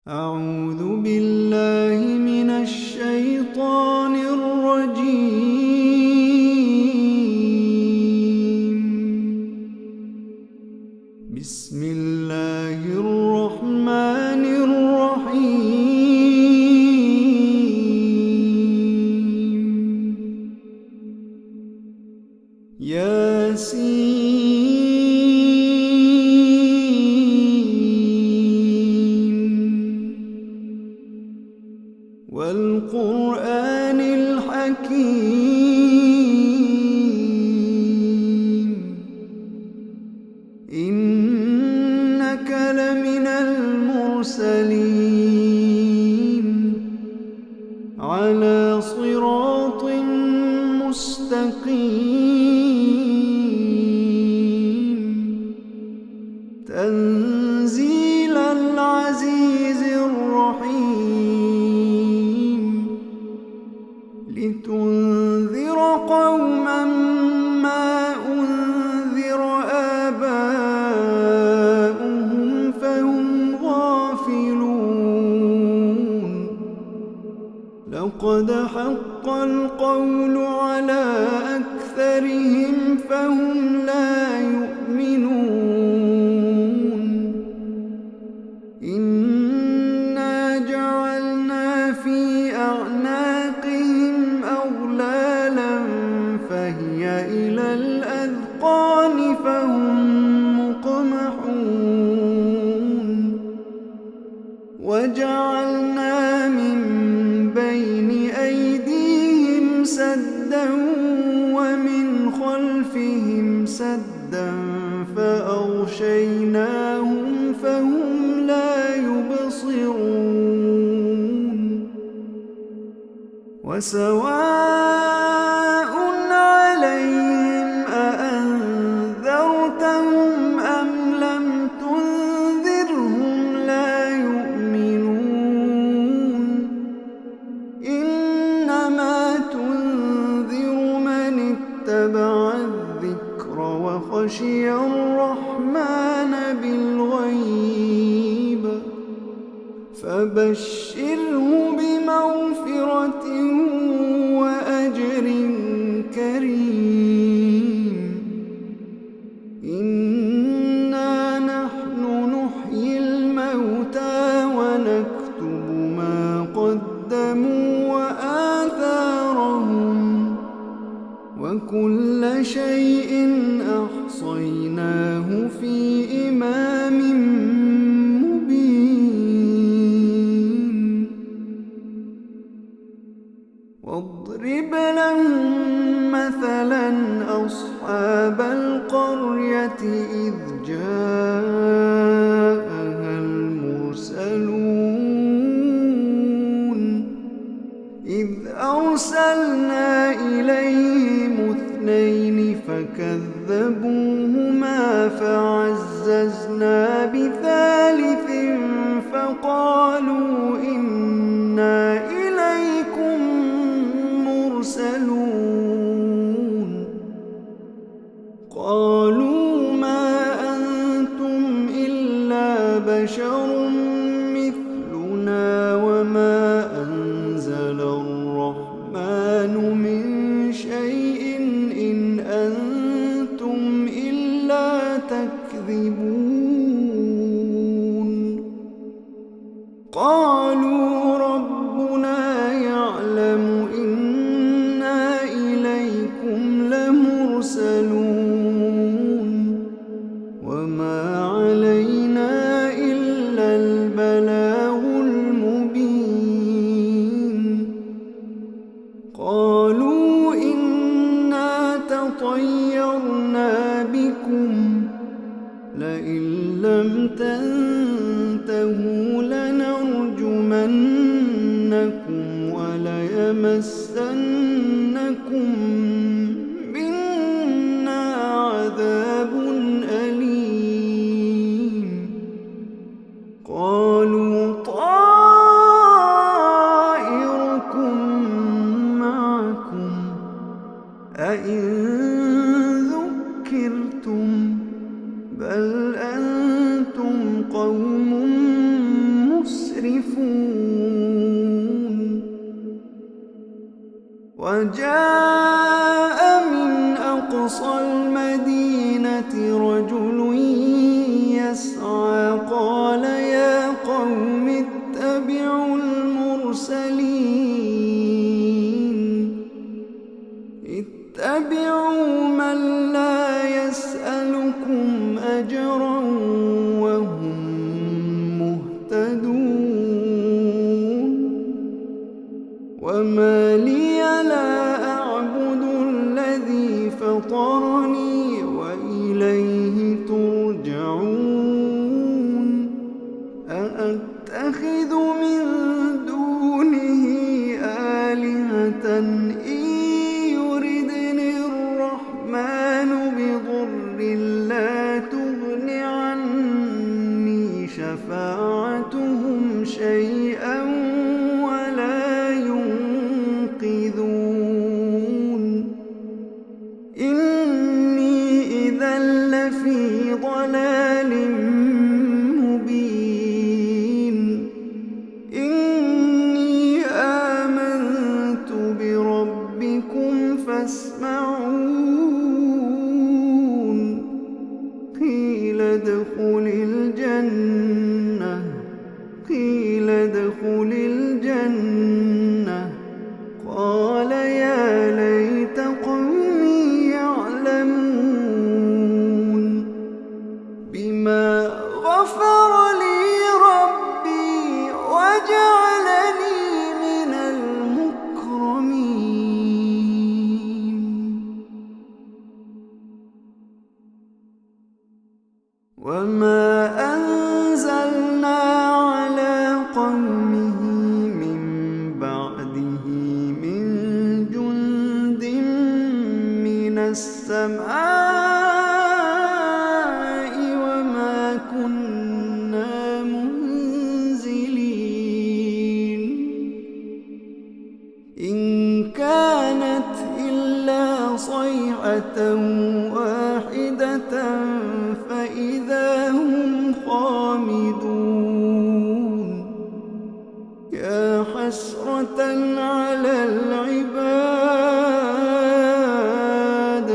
أعوذ بالله من الشيطان الرجيم. بسم الله الرحمن الرحيم. ياسين والقرآن الحكيم إنك لمن المرسلين على صراط مستقيم تنزيل العزيز الرحيم لتنذر قوما ما أنذر آباؤهم فهم غافلون لقد حق القول على أكثرهم فهم لا يؤمنون إنا جعلنا في أعناقهم أغلالا فهي إلى الأذقان فهم مقمحون وجعلنا من بين أيديهم سدا ومن خلفهم سدا فأغشيناهم فهم لا يبصرون وسواء عليهم أأنذرتهم أم لم تنذرهم لا يؤمنون إنما تنذر من اتبع الذكر وخشي الرحمن بالغيب فبشره بمغفرة وأجر كريم إنا نحن نحيي الموتى ونكتب ما قدموا وآثارهم وكل شيء أحصيناه في إمام مبين واضرب لهم مثلا أصحاب القرية إذ جاءها المرسلون إذ أرسلنا إليهم اثنين فكذبوهما فعززنا بثالث فقالوا إنا إليكم مرسلون قالوا ما أنتم إلا بشر مثلنا وما أنزل الرحمن من شيء إن أنتم إلا تكذبون قالوا ربنا يعلم إنا إليكم لمرسلون وما علينا إلا البلاغ المبين قالوا إنا تطيرنا بكم لئن لم تنتهوا لنرجمنكم وليمسنكم منا عذاب أليم قالوا طائركم معكم أئن ذكرتم بل أنتم قوم مسرفون وجاء من أقصى المدينة رجل يسعى قال يا قوم اتبعوا المرسلين اتبعوا من لا يسألكم أجرا وهم مهتدون وما لي لا أعبد الذي فطرني وإليه ترجعون أأتخذ من دونه آلهة إن يردني الرحمن بضر لا تغن عني شفاعتهم شيئا ولا ينقذون إني إذا لفي ضلال مبين إني آمنت بربكم فاسمعون قيل ادخل الجنة قال يا ليت قومي يعلمون بما غفر لي ربي وجعلني من المكرمين وما أنزلنا على قومه من بعده من جند من السماء وما كنا منزلين إن كانت إلا صيحة واحدة فإذا هم خامدون يا حسرة على العباد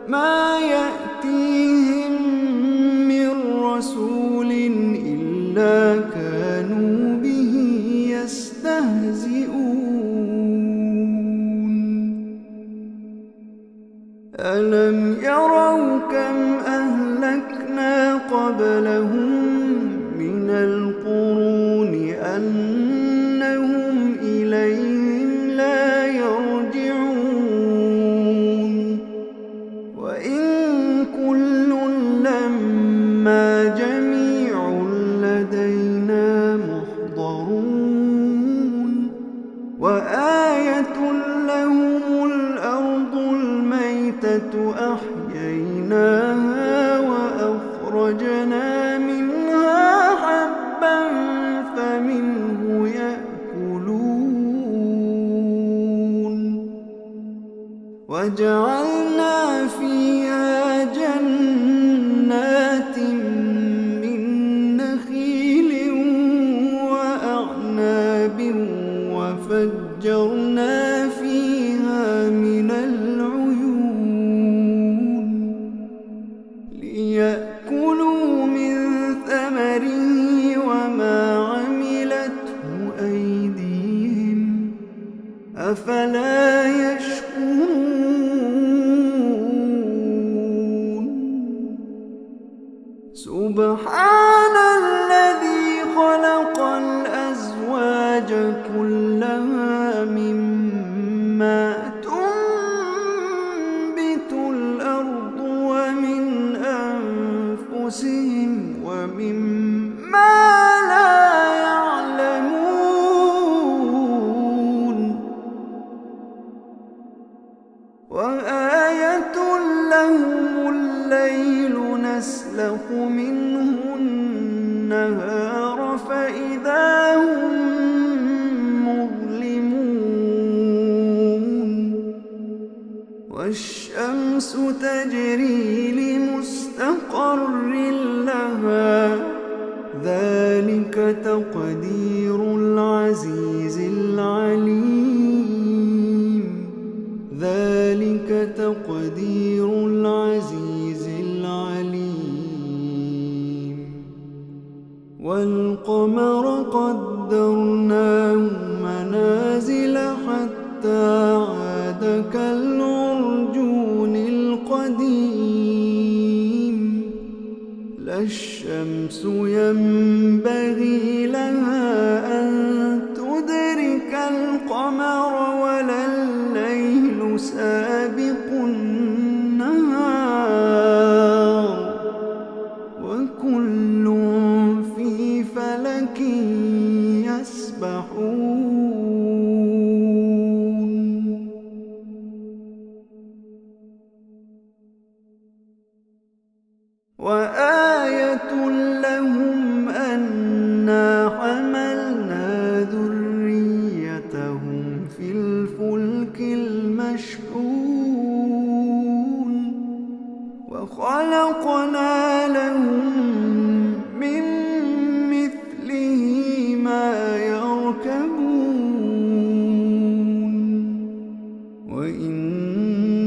ما يأتيهم من رسول إلا كانوا به يستهزئون ألم يروا كم أهلكنا قبلهم من القرون أنهم إليهم لا يرجعون وإن كل لما جميع لدينا محضرون وآية لهم الأرض الميتة أحييناها وأخرجنا منها حبا فمنه يأكلون وجعلنا فيها جنات من نخيل وأعناب وفجرنا فيها من العيون ليأكلوا من ثمره وما عملته أيديهم أفلا يشكرون سبحان الذي خلق الأزواج كلها مما تنبت الأرض ومن أنفسهم ومما لا يعلمون وآية لهم الليل نسلخ منه النهار فإذا هم مظلمون والشمس تجري لمستقر لها ذلك تقدير العزيز العليم. ذلك تقدير العزيز العليم. والقمر قدرناه منازل حتى عاد كالعرجون القديم. لا الشمس ينبغي لها أن تدرك القمر ولا الليل سابق النهار، وكل في فلك يسبحون. وآية لهم أنا حملنا ذريتهم في الفلك المشحون، وخلقنا لهم من مثله ما يركبون، وإن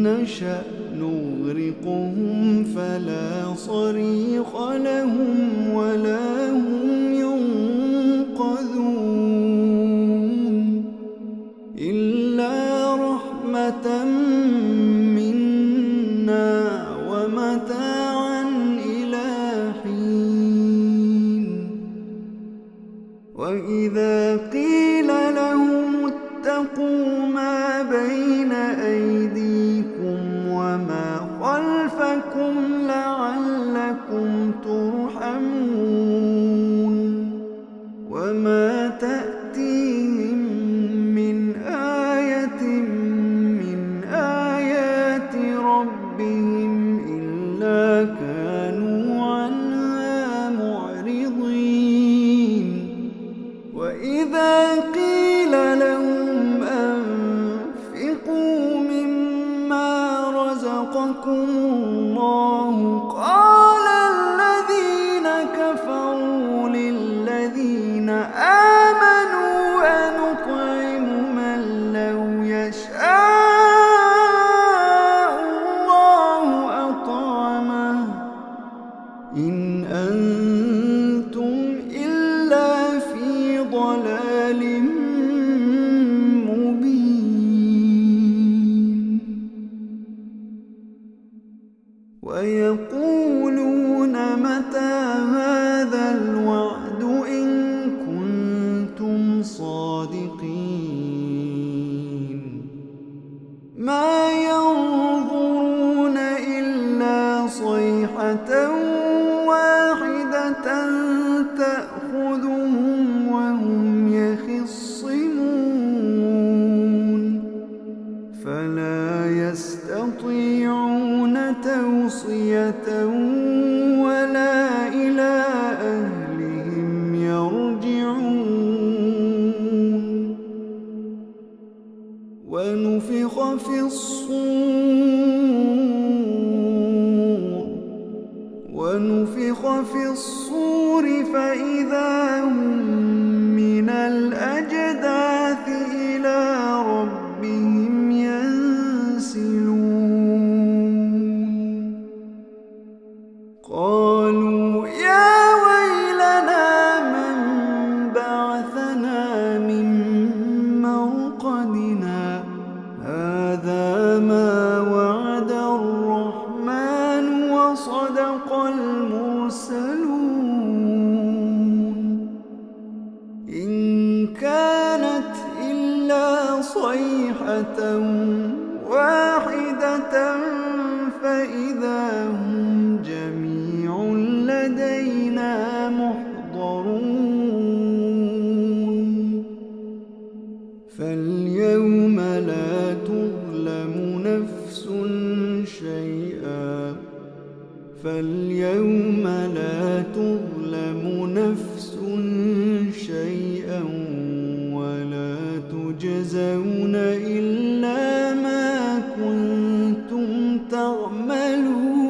نشأ نغرقهم فلا صريخ لهم ولا هم ينقذون، إلا رحمة منا ومتاعا إلى حين. وإذا قيل لهم اتقوا ما بين أيديكم وما خلفكم لعلكم ترحمون، وما تأتيهم من آية من آيات ربهم إلا كانوا عنها معرضين. وإذا قيل لهم أنفقوا مما رزقكم الله قال الذين كفروا للذين آمنوا أنطعم من لو يشاء الله أطعمه إن أنتم إلا في ضلال مبين. ويقولون متى هذا الوعد إن كنتم صادقين. ما ينظرون إلا صيحة واحدة تأخذهم وهم يخصمون، فلا يستطيعون توصية ولا إلى أهلهم يرجعون. ونفخ في الصور فإذا هم من الأجداث إلى ربهم ينسلون. قالوا يا ويلنا من بعثنا من مرقدنا هذا ما وعد الرحمن وصدق المرسلون. إن كانت إلا صيحة واحدة فإذا هم جميع لدينا محضرون. فاليوم لا تظلم نفس شيئا ولا تجزون إلا ما كنتم تعملون.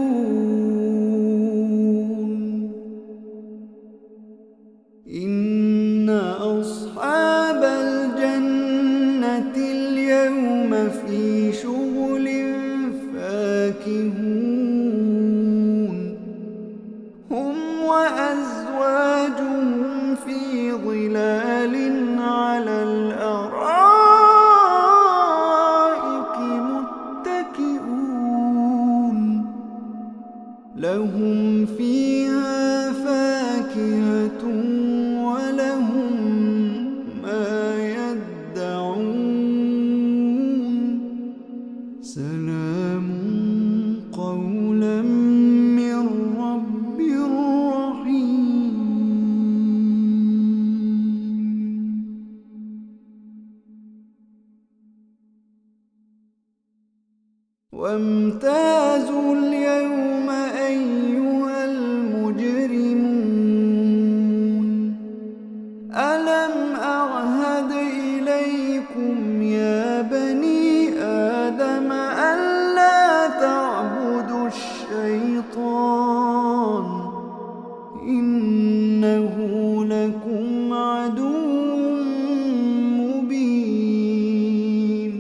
لهم فيها فاكهة ولهم ما يدعون سلام قولا من رب رحيم وامتازوا اليوم أيها المجرمون ألم أعهد إليكم يا بني آدم ألا تعبدوا الشيطان إنه لكم عدو مبين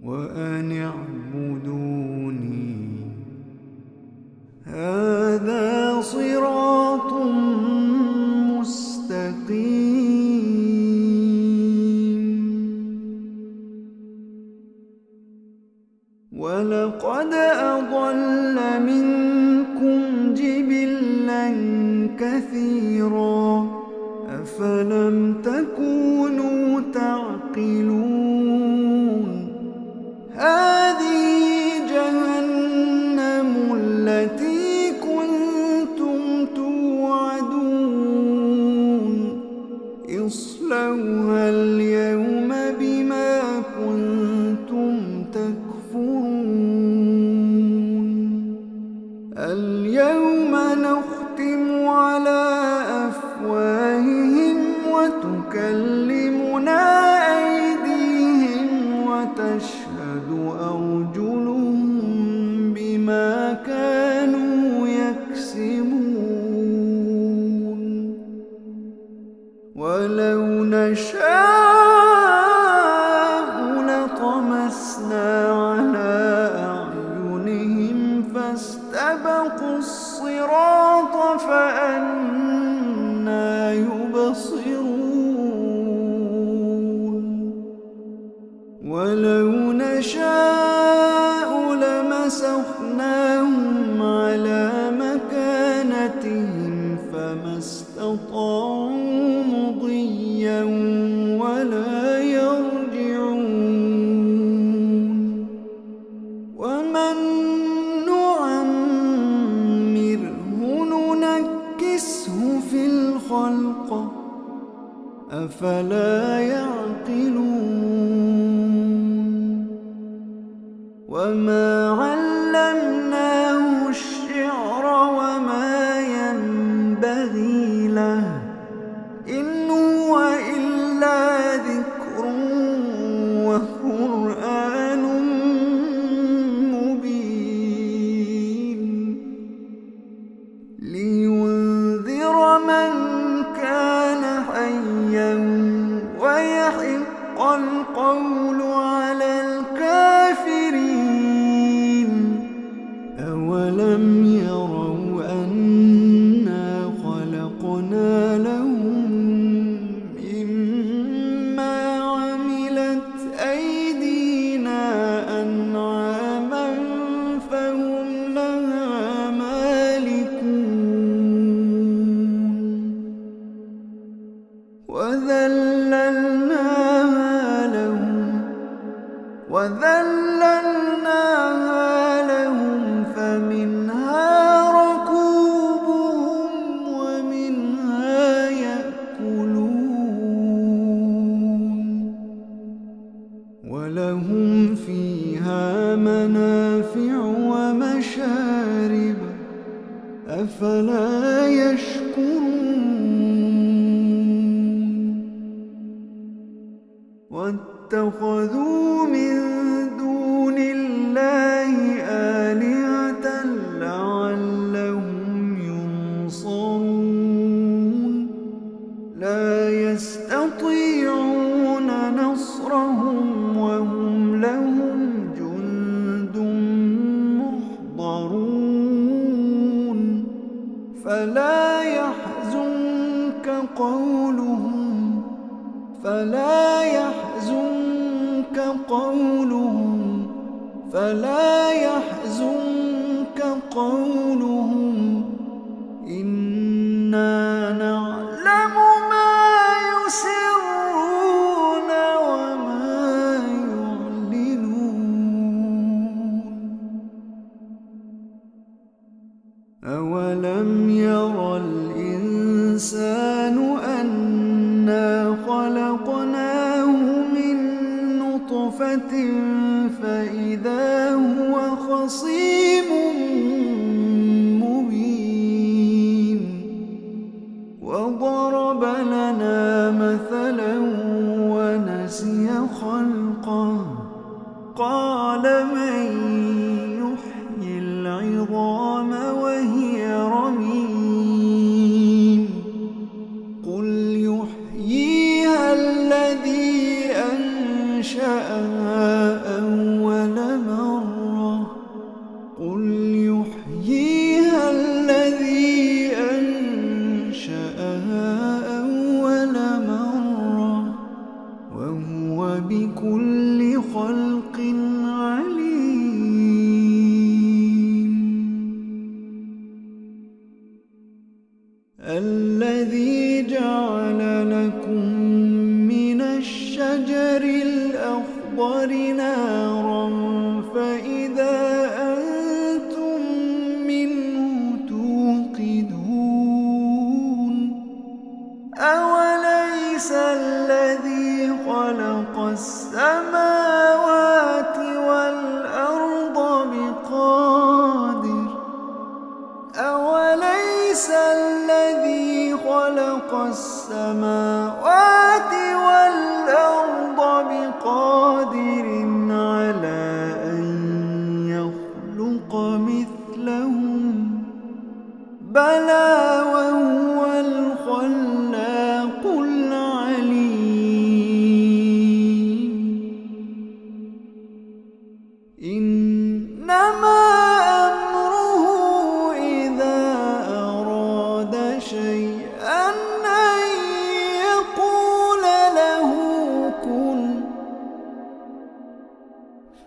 وأن اعبدوني هذا صراط مستقيم ولقد أضل منكم جبلا كثيرا أفلم تكونوا تعقلون هذه جهنم التي كنتم توعدون اصلوها اليوم بما كنتم تكفرون اليوم نختم على أفواههم وتكلمنا أيديهم وتشهد أرجلهم بما كانوا يكسبون ولو نشاء لطمسنا على أعينهم فاستبقوا الصراط فأنى يبصرون ولو نشاء لمسخناهم على مكانتهم فما استطاعوا مضيا ولا يرجعون ومن نعمره ننكسه في الخلق أفلا يعقلون وما علمناه الشعر وما ينبغي له إن هو إلا ذكر وقرآن مبين لينذر من كان حيا ويحق القول على الكافرين أولم يروا أنا خلقنا لهم مما عملت أيدينا أنعاما فهم لها مالكون وذللناها لهم فمنها ركوبهم ومنها يأكلون ولهم فيها منافع ومشارب أفلا يشكرون واتخذوا من دون الله آلهة لعلهم ينصرون لا يستطيعون نصرهم وهم لهم جند محضرون فلا يحزنك قولهم قولهم إنا نعلم ما يسرون وما يعلنون أولم ير الإنسان أنا خلقناه من نطفة فإذا هو خصيم مبين وضرب لنا مثلا ونسي خلقه قال من يحيي العظام وهي رميم قل يحييها الذي أنشأها أول مرة قل يحييها الذي أنشأها أول مرة وهو بكل خلق عليم الذي جعل لكم من الشجر الأخضر نارا فإذا أنتم منه توقدون أوليس الذي خلق السماوات والأرض بقادر أوليس الذي خلق السماوات والأرض بقادر على أن يخلق مثلهم بلى وهو الخلاق العليم إنما أمره إذا أراد شيئا أن يقول له كن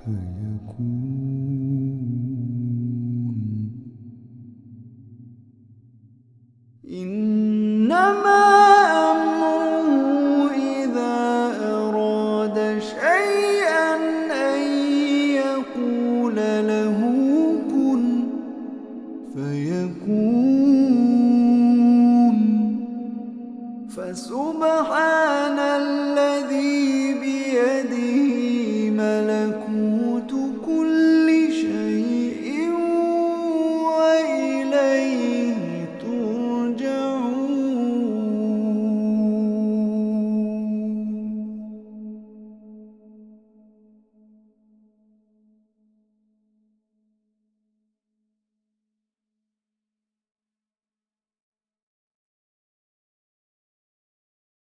فيكون إنما